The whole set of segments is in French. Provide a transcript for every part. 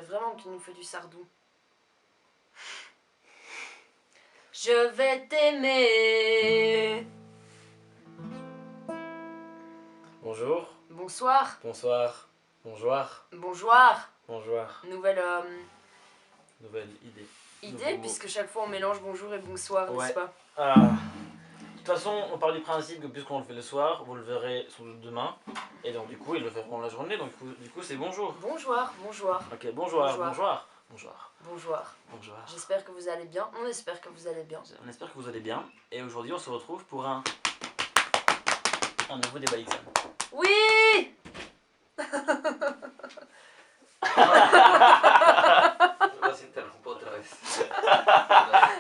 vraiment qu'il nous fait du sardou. Je vais t'aimer. Bonjour, Bonsoir. bonsoir, bonjour, Bonjour. bonjour. Nouvelle Nouvelle idée. idée, Nouveau puisque chaque fois on mélange bonjour et bonsoir, Ouais. n'est-ce pas? De toute façon, on part du principe que puisqu'on le fait le soir, vous le verrez sans doute demain. Et donc du coup, ils le feront la journée, donc du coup c'est bonjour. Bonjour, bonjour, Ok, bonjour, Bonjour. bonjour, bonjour, bonjour. bonjour. J'espère que vous allez bien. On espère que vous allez bien. On espère que vous allez bien. Et aujourd'hui, on se retrouve pour un nouveau débat XM. Oui. Lo interrumpo otra vez.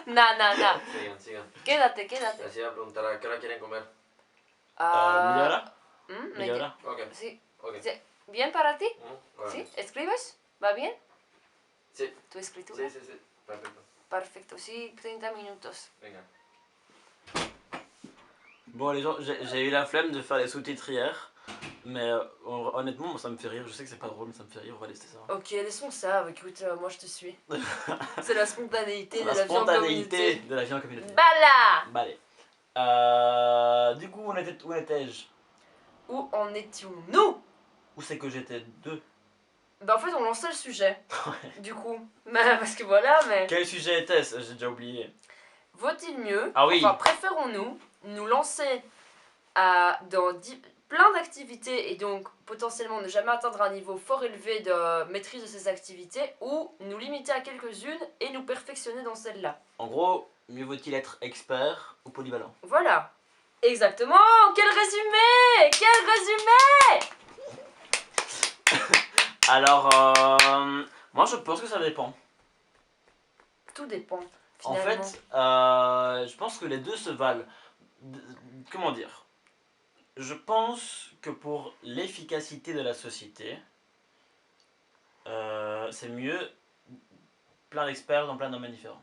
No. Sigan. Quédate. Les iba a preguntar a qué hora quieren comer. ¿Media hora? ¿Mm? ¿Media hora? Ok. Sí. Ok. Sí. ¿Bien para ti? Órale. ¿Sí? ¿Escribes? ¿Va bien? Sí. ¿Tu escritura? Sí. Perfecto. Perfecto. Sí, 30 minutos. Venga. Bon les gens, j'ai eu la flemme de faire les sous-titres hier. Mais honnêtement, moi, ça me fait rire. Je sais que c'est pas drôle, mais ça me fait rire. On va laisser ça. Ok, laissons ça. Écoute, moi je te suis. C'est la spontanéité de La la vie en spontanéité communauté. de la vie en communauté. Bala. Bah allez. Du coup, où étais-je? Où en étions-nous? Où c'est que j'étais deux? Bah en fait on lançait le sujet. Ouais. Du coup. Bah, parce que voilà, mais... Quel sujet était-ce? J'ai déjà oublié. Vaut-il mieux, Ah oui. enfin préférons-nous nous lancer dans plein d'activités et donc potentiellement ne jamais atteindre un niveau fort élevé de maîtrise de ces activités ou nous limiter à quelques-unes et nous perfectionner dans celles-là? En gros, mieux vaut-il être expert ou polyvalent? Voilà. Exactement. Quel résumé! Quel résumé! Alors, moi je pense que ça dépend. Tout dépend, En finalement. fait, je pense que les deux se valent. Comment dire? Je pense que pour l'efficacité de la société, c'est mieux plein d'experts dans plein de domaines différents.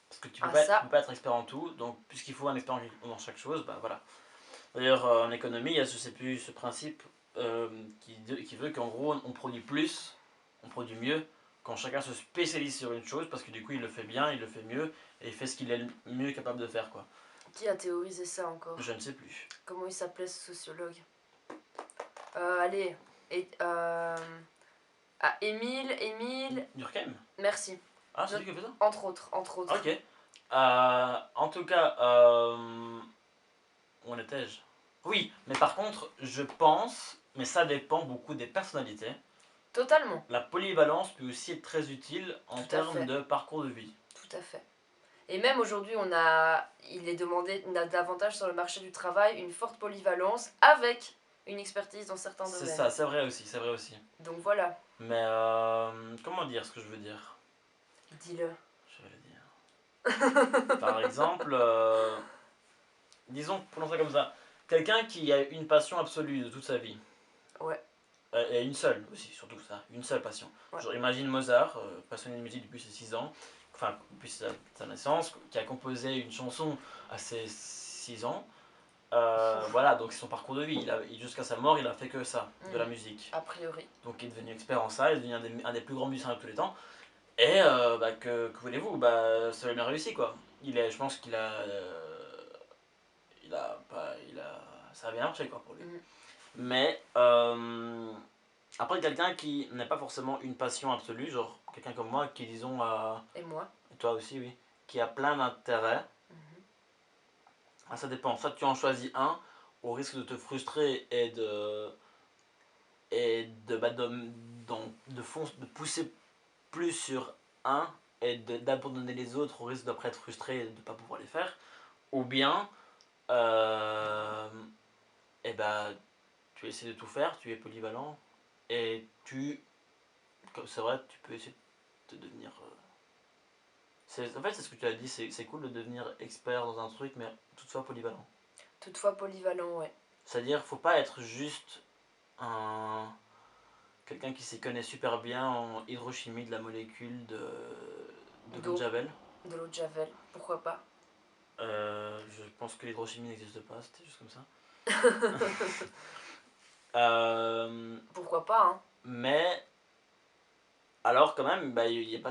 Parce que tu peux pas être expert en tout, donc puisqu'il faut un expert dans chaque chose, bah voilà. D'ailleurs, en économie, il y a ce principe qui veut qu'en gros, on produit plus, on produit mieux, quand chacun se spécialise sur une chose, parce que du coup, il le fait bien, il le fait mieux, et il fait ce qu'il est le mieux capable de faire, quoi. Qui a théorisé ça encore? Je ne sais plus. Comment il s'appelait ce sociologue? Allez. Émile. Durkheim? Merci. Ah, c'est lui qui a fait ça? Entre autres. Ok. En tout cas, où en étais-je? Oui, mais par contre, je pense, mais ça dépend beaucoup des personnalités. Totalement. La polyvalence peut aussi être très utile en Tout à termes fait. de parcours de vie. Tout à fait. Et même aujourd'hui, il est demandé davantage sur le marché du travail une forte polyvalence avec une expertise dans certains domaines. C'est ça, c'est vrai aussi. Donc voilà, Mais comment dire ce que je veux dire? dis-le. Je vais le dire. Par exemple, disons, prenons ça comme ça. Quelqu'un qui a une passion absolue de toute sa vie. Ouais. Et une seule aussi, surtout ça, une seule passion. Ouais. Genre, imagine Mozart, passionné de musique depuis ses 6 ans, enfin depuis sa naissance, qui a composé une chanson à ses 6 ans. Voilà, donc c'est son parcours de vie. Jusqu'à sa mort, il a fait que ça, de la musique. A priori. Donc il est devenu expert en ça, il est devenu un des plus grands musiciens de tous les temps. Et que voulez-vous, ça lui a bien réussi quoi. Je pense qu'il a, ça a bien marché quoi pour lui. Mais après quelqu'un qui n'a pas forcément une passion absolue, genre quelqu'un comme moi qui disons Et moi. Et toi aussi oui, qui a plein d'intérêts. Ça dépend. Soit tu en choisis un au risque de te frustrer et de pousser plus sur un et d'abandonner les autres au risque d'après être frustré et de ne pas pouvoir les faire, ou bien tu essaies de tout faire, tu es polyvalent et c'est vrai, tu peux essayer de devenir en fait c'est ce que tu as dit, c'est cool de devenir expert dans un truc mais toutefois polyvalent. Toutefois polyvalent, ouais. C'est-à-dire faut pas être juste quelqu'un qui s'y connaît super bien en hydrochimie de la molécule de l'eau de Javel. De l'eau de Javel, pourquoi pas? Je pense que l'hydrochimie n'existe pas, c'était juste comme ça. Pourquoi pas, hein? Mais Alors quand même, bah,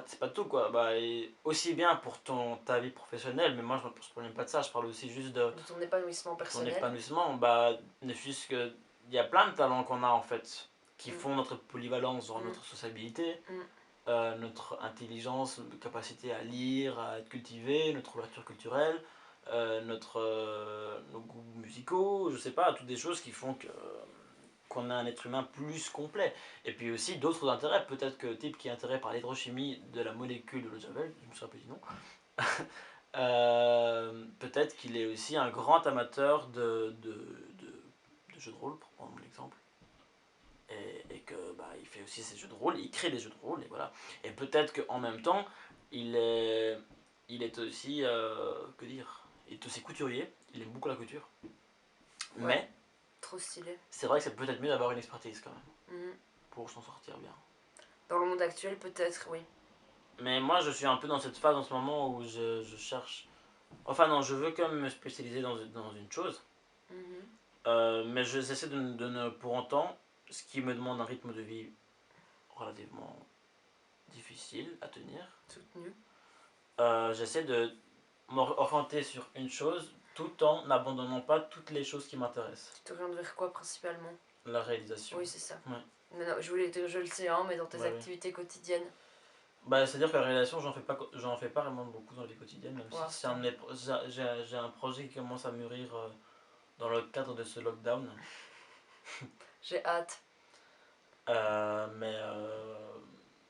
c'est pas tout quoi. Bah, et aussi bien pour ta vie professionnelle, mais moi je ne parle même pas de ça, je parle aussi juste de De ton épanouissement ton personnel. épanouissement. Bah, ne fût-ce que il y a plein de talents qu'on a en fait, qui Mm. font notre polyvalence, genre Mm. notre sociabilité, Mm. notre intelligence, notre capacité à lire, à être cultivé, notre ouverture culturelle, nos goûts musicaux, je sais pas, toutes des choses qui font qu'on a un être humain plus complet. Et puis aussi d'autres intérêts, peut-être que le type qui est intéressé par l'hydrochimie de la molécule de l'eau de Javel, je me souviens plus du nom, peut-être qu'il est aussi un grand amateur de jeux de rôle, pour prendre l'exemple. Et que bah, il fait aussi ses jeux de rôle, il crée des jeux de rôle, et voilà. Et peut-être qu'en même temps, il est aussi, que dire, il est aussi couturier, il aime beaucoup la couture. Ouais. Mais Trop stylé. c'est vrai que c'est peut-être mieux d'avoir une expertise quand même, Mm. pour s'en sortir bien. Dans le monde actuel, peut-être, oui. Mais moi, je suis un peu dans cette phase en ce moment où je cherche. Enfin, non, je veux quand même me spécialiser dans une chose. Mais j'essaie de ne. Pour autant, ce qui me demande un rythme de vie relativement difficile à tenir, Soutenu. j'essaie de m'orienter sur une chose tout en n'abandonnant pas toutes les choses qui m'intéressent. Tu t'orientes vers quoi principalement? La réalisation. Oui, c'est ça. Ouais. Mais non, je le sais, hein, mais dans tes Ouais, activités quotidiennes. Bah, c'est-à-dire que la réalisation, j'en fais pas vraiment beaucoup dans la vie quotidienne, même Ouais, si c'est un de j'ai un projet qui commence à mûrir dans le cadre de ce lockdown. J'ai hâte. Mais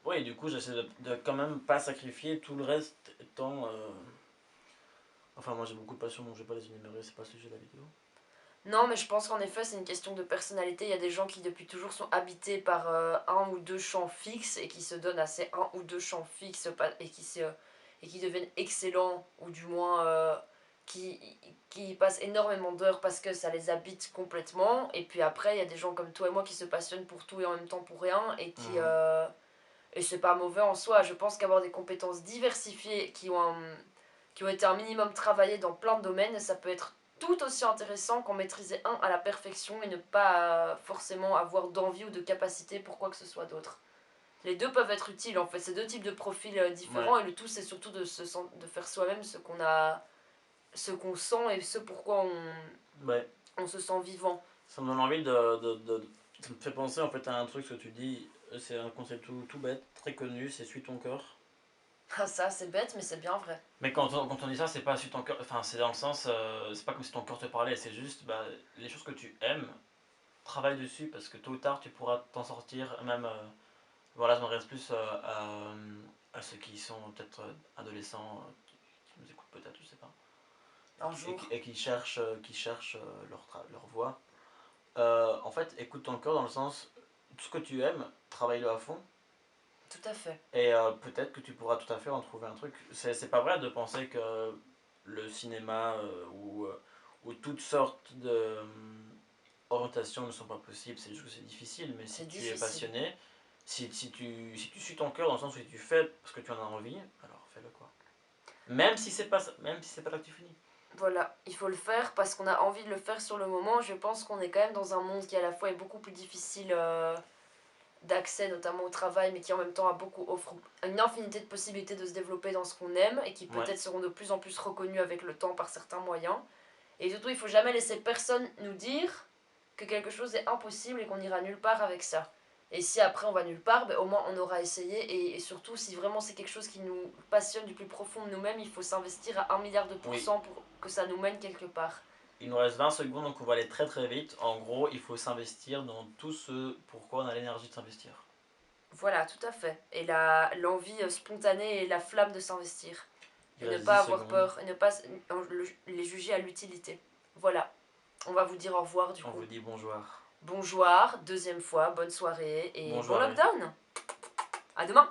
oui, du coup, j'essaie de quand même pas sacrifier tout le reste étant. Enfin, moi j'ai beaucoup de passion, donc je vais pas les énumérer, c'est pas le sujet de la vidéo. Non, mais je pense qu'en effet, c'est une question de personnalité. Il y a des gens qui, depuis toujours, sont habités par un ou deux champs fixes et qui se donnent à ces un ou deux champs fixes et qui deviennent excellents, ou du moins qui, qui passent énormément d'heures parce que ça les habite complètement. Et puis après, il y a des gens comme toi et moi qui se passionnent pour tout et en même temps pour rien et qui. Et c'est pas mauvais en soi. Je pense qu'avoir des compétences diversifiées qui ont été un minimum travaillées dans plein de domaines, ça peut être tout aussi intéressant qu'en maîtriser un à la perfection et ne pas forcément avoir d'envie ou de capacité pour quoi que ce soit d'autre. Les deux peuvent être utiles en fait, c'est deux types de profils différents Ouais. et le tout c'est surtout de faire soi-même ce qu'on sent et ce pourquoi Ouais. on se sent vivant. Ça me donne envie ça me fait penser en fait à un truc que tu dis, c'est un concept tout bête, très connu, c'est suis ton cœur. Ah ça c'est bête mais c'est bien vrai. Mais quand on dit ça, c'est pas suis ton cœur, enfin c'est dans le sens, c'est pas comme si ton cœur te parlait, c'est juste bah, les choses que tu aimes, travaille dessus parce que tôt ou tard tu pourras t'en sortir, même, voilà, je m'adresse plus à ceux qui sont peut-être adolescents, qui nous écoutent peut-être, je sais pas, Un jour. et qui cherchent leur voie. En fait, écoute ton cœur dans le sens, tout ce que tu aimes, travaille-le à fond. Tout à fait. Et peut-être que tu pourras tout à fait en trouver un truc. C'est pas vrai de penser que le cinéma ou toutes sortes de orientations ne sont pas possibles. C'est juste que c'est difficile. Mais si tu es passionné, si tu suis ton cœur dans le sens où tu fais parce que tu en as envie, alors fais-le quoi. Même si c'est pas là que tu finis. Voilà, il faut le faire parce qu'on a envie de le faire sur le moment. Je pense qu'on est quand même dans un monde qui à la fois est beaucoup plus difficile d'accès, notamment au travail, mais qui en même temps offre une infinité de possibilités de se développer dans ce qu'on aime et qui peut-être seront de plus en plus reconnus avec le temps par certains moyens. Et surtout, il faut jamais laisser personne nous dire que quelque chose est impossible et qu'on n'ira nulle part avec ça. Et si après on va nulle part, ben, au moins on aura essayé. Et surtout, si vraiment c'est quelque chose qui nous passionne du plus profond de nous-mêmes, il faut s'investir à 1 milliard de pourcents pour que ça nous mène quelque part. Il nous reste 20 secondes, donc on va aller très très vite. En gros, il faut s'investir dans tout ce pourquoi on a l'énergie de s'investir. Voilà, tout à fait. Et l'envie spontanée et la flamme de s'investir. Et ne pas avoir peur, et ne pas les juger à l'utilité. Voilà. On va vous dire au revoir du coup. On vous dit bonjour. Bonjour, deuxième fois, bonne soirée et bon lockdown. À demain.